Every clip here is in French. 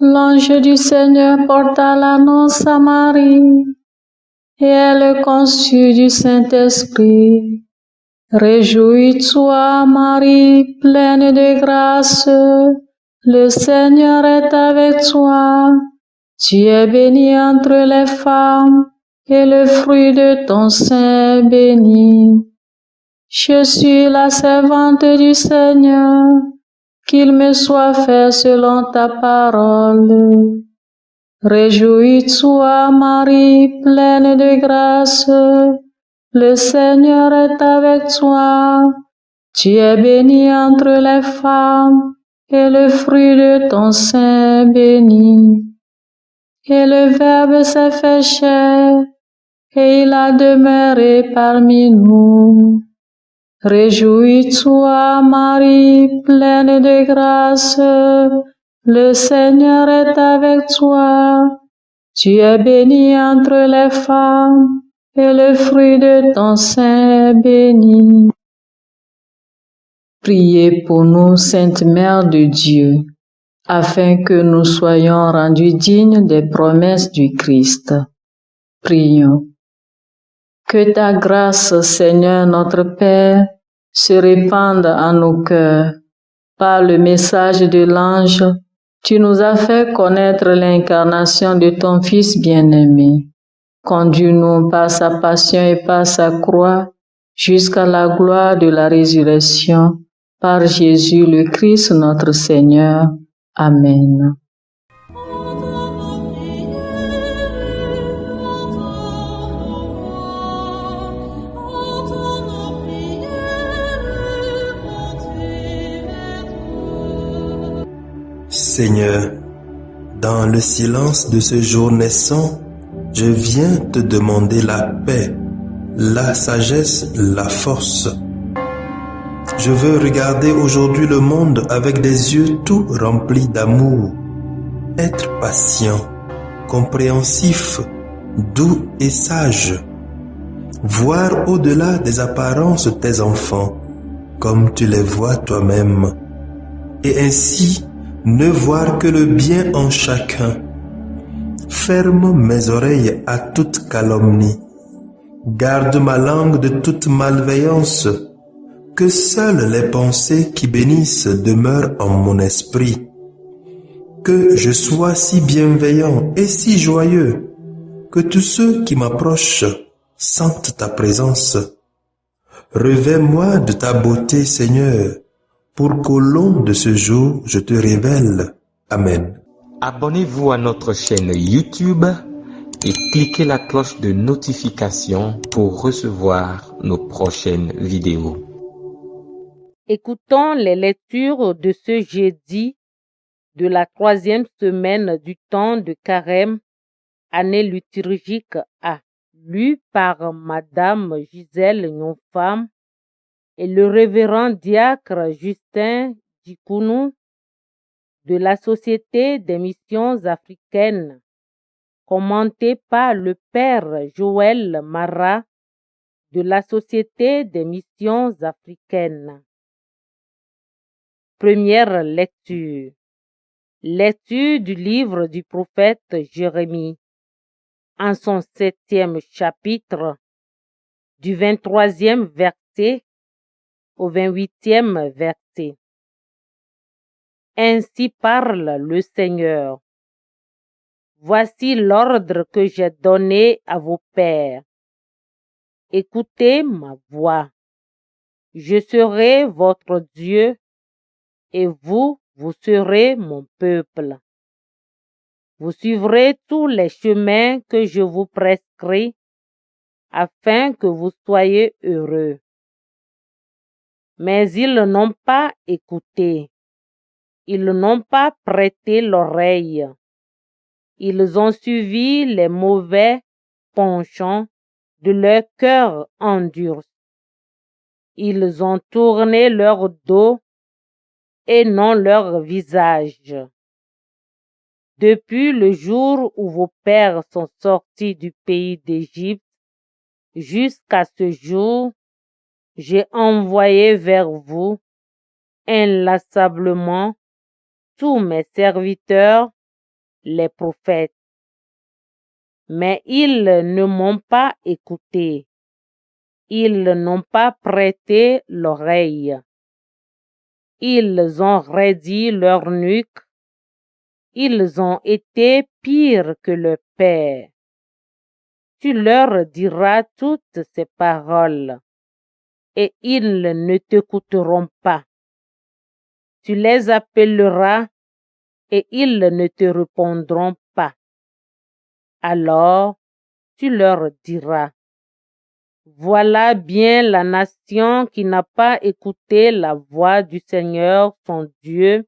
L'ange du Seigneur porta l'annonce à Marie, et elle conçut du Saint-Esprit. Réjouis-toi, Marie, pleine de grâce, le Seigneur est avec toi. Tu es bénie entre les femmes, et le fruit de ton sein est béni. Je suis la servante du Seigneur, qu'il me soit fait selon ta parole. Réjouis-toi, Marie, pleine de grâce, le Seigneur est avec toi. Tu es bénie entre les femmes, et le fruit de ton sein est béni. Et le Verbe s'est fait chair, et il a demeuré parmi nous. Réjouis-toi, Marie, pleine de grâce, le Seigneur est avec toi. Tu es bénie entre les femmes, et le fruit de ton sein est béni. Priez pour nous, Sainte Mère de Dieu, afin que nous soyons rendus dignes des promesses du Christ. Prions. Que ta grâce, Seigneur notre Père, se répande en nos cœurs. Par le message de l'ange, tu nous as fait connaître l'incarnation de ton Fils bien-aimé. Conduis-nous par sa passion et par sa croix jusqu'à la gloire de la résurrection. Par Jésus le Christ notre Seigneur. Amen. Seigneur, dans le silence de ce jour naissant, je viens te demander la paix, la sagesse, la force. Je veux regarder aujourd'hui le monde avec des yeux tout remplis d'amour, être patient, compréhensif, doux et sage, voir au-delà des apparences tes enfants, comme tu les vois toi-même, et ainsi ne voir que le bien en chacun. Ferme mes oreilles à toute calomnie. Garde ma langue de toute malveillance. Que seules les pensées qui bénissent demeurent en mon esprit. Que je sois si bienveillant et si joyeux, que tous ceux qui m'approchent sentent ta présence. Revêts-moi de ta beauté, Seigneur, pour qu'au long de ce jour, je te révèle. Amen. Abonnez-vous à notre chaîne YouTube et cliquez la cloche de notification pour recevoir nos prochaines vidéos. Écoutons les lectures de ce jeudi de la 3e semaine du temps de Carême, année liturgique A, lu par Madame Gisèle Nyonfam et le révérend diacre Justin Djikounou de la Société des missions africaines, commenté par le père Joël Marat de la Société des missions africaines. Première lecture. Lecture du livre du prophète Jérémie, en son 7e chapitre, du 23e verset au 28e verset. Ainsi parle le Seigneur. Voici l'ordre que j'ai donné à vos pères. Écoutez ma voix. Je serai votre Dieu et vous serez mon peuple. Vous suivrez tous les chemins que je vous prescris afin que vous soyez heureux. Mais ils n'ont pas écouté. Ils n'ont pas prêté l'oreille. Ils ont suivi les mauvais penchants de leur cœur endurci. Ils ont tourné leur dos et non leur visage. Depuis le jour où vos pères sont sortis du pays d'Égypte jusqu'à ce jour, j'ai envoyé vers vous inlassablement tous mes serviteurs, les prophètes. Mais ils ne m'ont pas écouté. Ils n'ont pas prêté l'oreille. Ils ont raidi leur nuque. Ils ont été pires que le père. Tu leur diras toutes ces paroles, et ils ne t'écouteront pas. Tu les appelleras, et ils ne te répondront pas. Alors tu leur diras, voilà bien la nation qui n'a pas écouté la voix du Seigneur son Dieu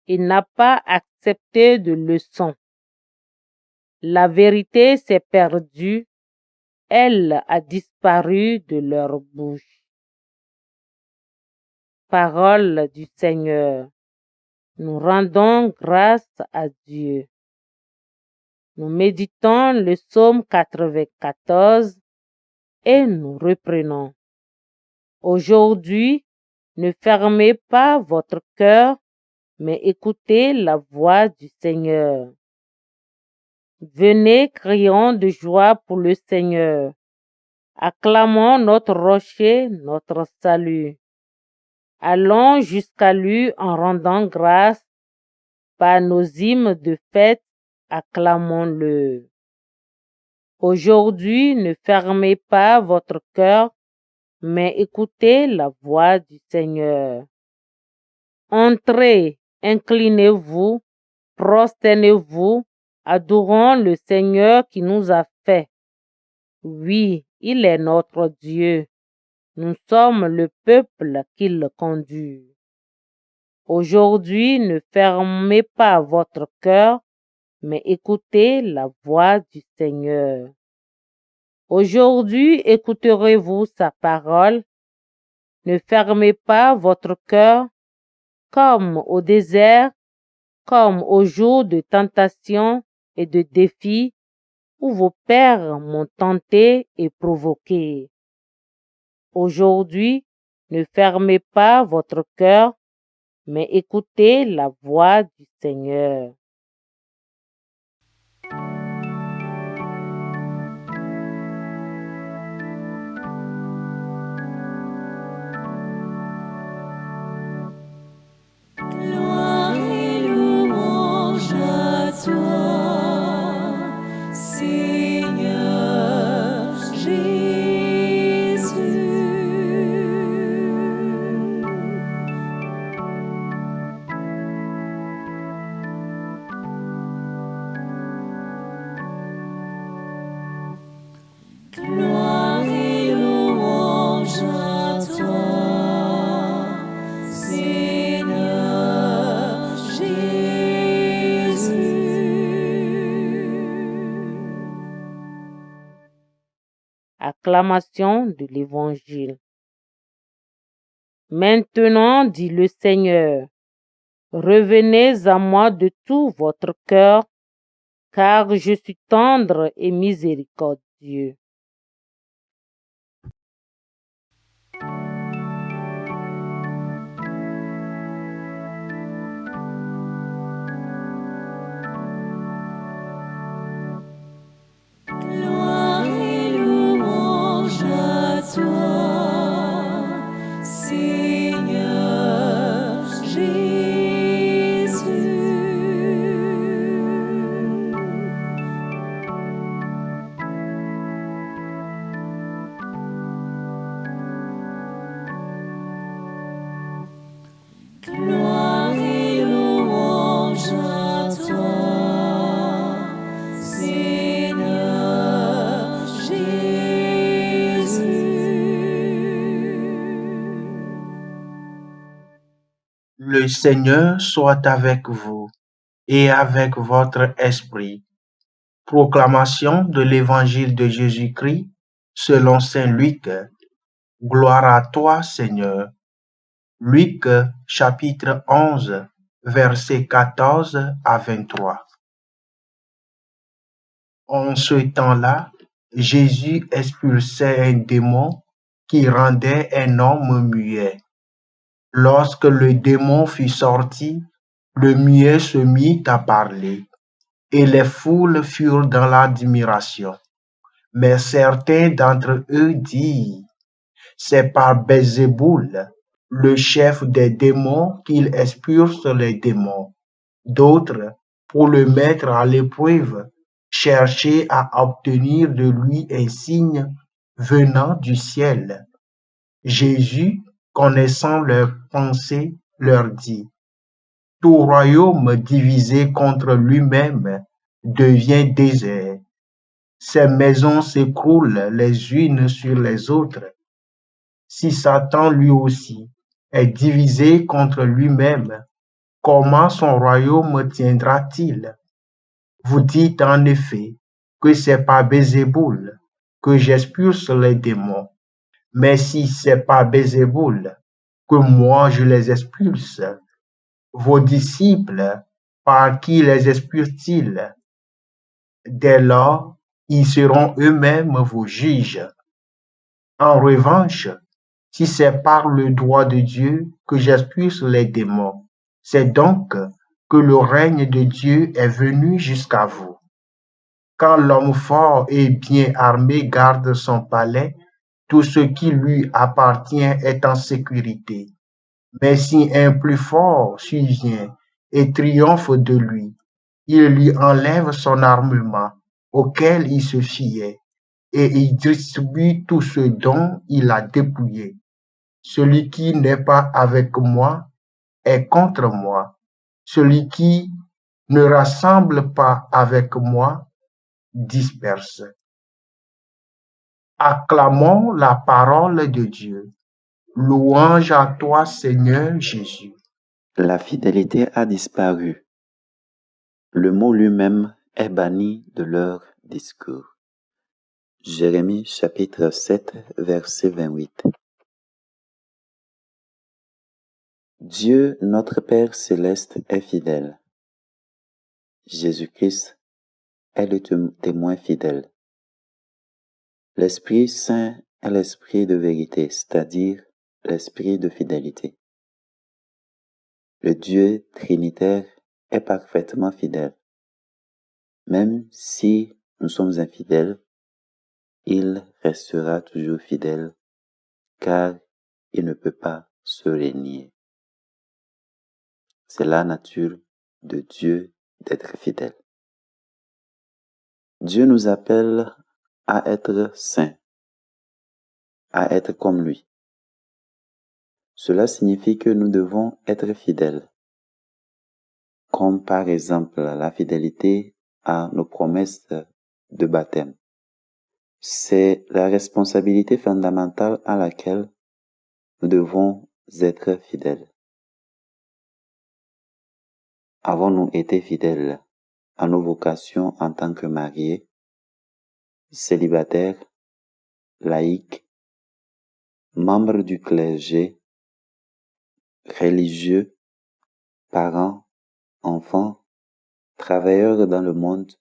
et n'a pas accepté de leçon. La vérité s'est perdue, elle a disparu de leur bouche. Parole du Seigneur. Nous rendons grâce à Dieu. Nous méditons le psaume 94 et nous reprenons. Aujourd'hui, ne fermez pas votre cœur, mais écoutez la voix du Seigneur. Venez, crions de joie pour le Seigneur. Acclamons notre rocher, notre salut. Allons jusqu'à lui en rendant grâce. Par nos hymnes de fête, acclamons-le. Aujourd'hui, ne fermez pas votre cœur, mais écoutez la voix du Seigneur. Entrez, inclinez-vous, prosternez-vous, adorons le Seigneur qui nous a fait. Oui, il est notre Dieu. Nous sommes le peuple qu'il conduit. Aujourd'hui, ne fermez pas votre cœur, mais écoutez la voix du Seigneur. Aujourd'hui, écouterez-vous sa parole. Ne fermez pas votre cœur, comme au désert, comme au jour de tentation et de défi, où vos pères m'ont tenté et provoqué. Aujourd'hui, ne fermez pas votre cœur, mais écoutez la voix du Seigneur. Gloire et louange à toi, Seigneur Jésus. Gloire et louange à toi, Seigneur Jésus. Acclamation de l'Évangile. Maintenant, dit le Seigneur, revenez à moi de tout votre cœur, car je suis tendre et miséricordieux. Gloire et louange à toi, Seigneur Jésus. Gloire et louange à toi, Seigneur Jésus. Le Seigneur soit avec vous et avec votre esprit. Proclamation de l'Évangile de Jésus-Christ selon saint Luc. Gloire à toi, Seigneur. Luc chapitre 11, versets 14 à 23. En ce temps-là, Jésus expulsait un démon qui rendait un homme muet. Lorsque le démon fut sorti, le muet se mit à parler, et les foules furent dans l'admiration. Mais certains d'entre eux dirent, c'est par Belzéboul, le chef des démons, qu'il expulse les démons. D'autres, pour le mettre à l'épreuve, cherchaient à obtenir de lui un signe venant du ciel. Jésus, connaissant leurs pensées, leur dit, tout royaume divisé contre lui-même devient désert. Ces maisons s'écroulent les unes sur les autres. Si Satan lui aussi est divisé contre lui-même, comment son royaume tiendra-t-il? Vous dites en effet que c'est par Belzéboul que j'expulse les démons. Mais si c'est par Belzéboul que moi je les expulse, vos disciples, par qui les expulsent-ils? Dès lors, ils seront eux-mêmes vos juges. En revanche, si c'est par le droit de Dieu que j'expulse les démons, c'est donc que le règne de Dieu est venu jusqu'à vous. Quand l'homme fort et bien armé garde son palais, tout ce qui lui appartient est en sécurité. Mais si un plus fort survient et triomphe de lui, il lui enlève son armement auquel il se fiait et il distribue tout ce dont il a dépouillé. Celui qui n'est pas avec moi est contre moi. Celui qui ne rassemble pas avec moi disperse. Acclamons la parole de Dieu. Louange à toi, Seigneur Jésus. La fidélité a disparu. Le mot lui-même est banni de leur discours. Jérémie chapitre 7, verset 28. Dieu, notre Père céleste, est fidèle. Jésus-Christ est le témoin fidèle. L'Esprit Saint est l'Esprit de vérité, c'est-à-dire l'Esprit de fidélité. Le Dieu trinitaire est parfaitement fidèle. Même si nous sommes infidèles, il restera toujours fidèle, car il ne peut pas se renier. C'est la nature de Dieu d'être fidèle. Dieu nous appelle à être saints, à être comme lui. Cela signifie que nous devons être fidèles, comme par exemple la fidélité à nos promesses de baptême. C'est la responsabilité fondamentale à laquelle nous devons être fidèles. Avons-nous été fidèles à nos vocations en tant que mariés, célibataires, laïcs, membres du clergé, religieux, parents, enfants, travailleurs dans le monde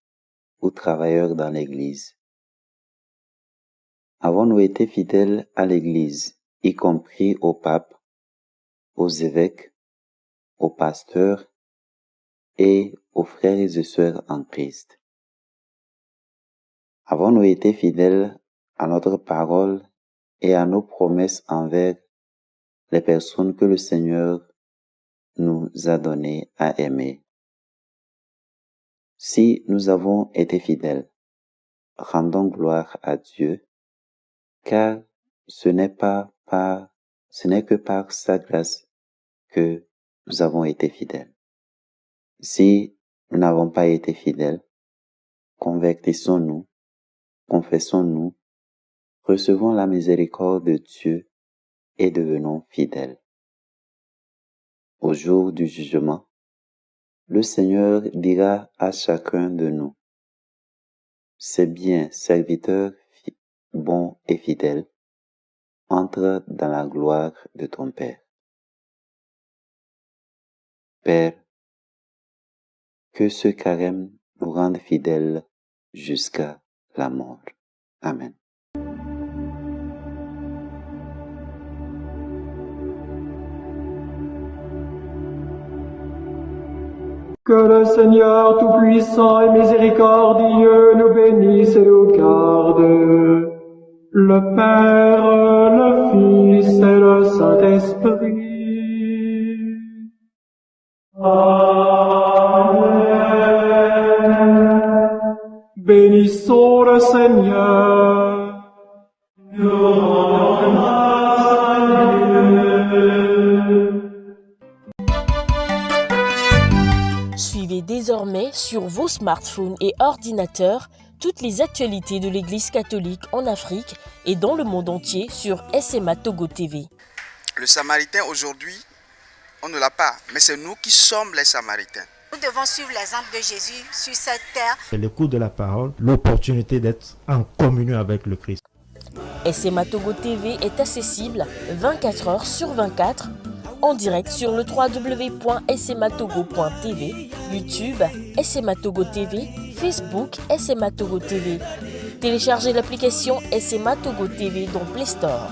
ou travailleurs dans l'Église? Avons-nous été fidèles à l'Église, y compris au pape, aux évêques, aux pasteurs et aux frères et sœurs en Christ? Avons-nous été fidèles à notre parole et à nos promesses envers les personnes que le Seigneur nous a donné à aimer? Si nous avons été fidèles, rendons gloire à Dieu, car ce n'est que par sa grâce que nous avons été fidèles. Si nous n'avons pas été fidèles, convertissons-nous, confessons-nous, recevons la miséricorde de Dieu et devenons fidèles. Au jour du jugement, le Seigneur dira à chacun de nous, c'est bien, serviteur bon et fidèle, entre dans la gloire de ton Père. Père, que ce carême nous rende fidèles jusqu'à la mort. Amen. Que le Seigneur Tout-Puissant et Miséricordieux nous bénisse et nous garde, le Père, le Fils et le Saint-Esprit. Amen. Bénissons le Seigneur. Nous rendons grâce à Dieu. Suivez désormais sur vos smartphones et ordinateurs toutes les actualités de l'Église catholique en Afrique et dans le monde entier sur SMA Togo TV. Le Samaritain aujourd'hui, on ne l'a pas, mais c'est nous qui sommes les Samaritains. Nous devons suivre l'exemple de Jésus sur cette terre. C'est l'écoute de la parole, l'opportunité d'être en communion avec le Christ. SMA Togo TV est accessible 24 heures sur 24 en direct sur le www.smatogo.tv, YouTube, SMA Togo TV, Facebook, SMA Togo TV. Téléchargez l'application SMA Togo TV dans Play Store.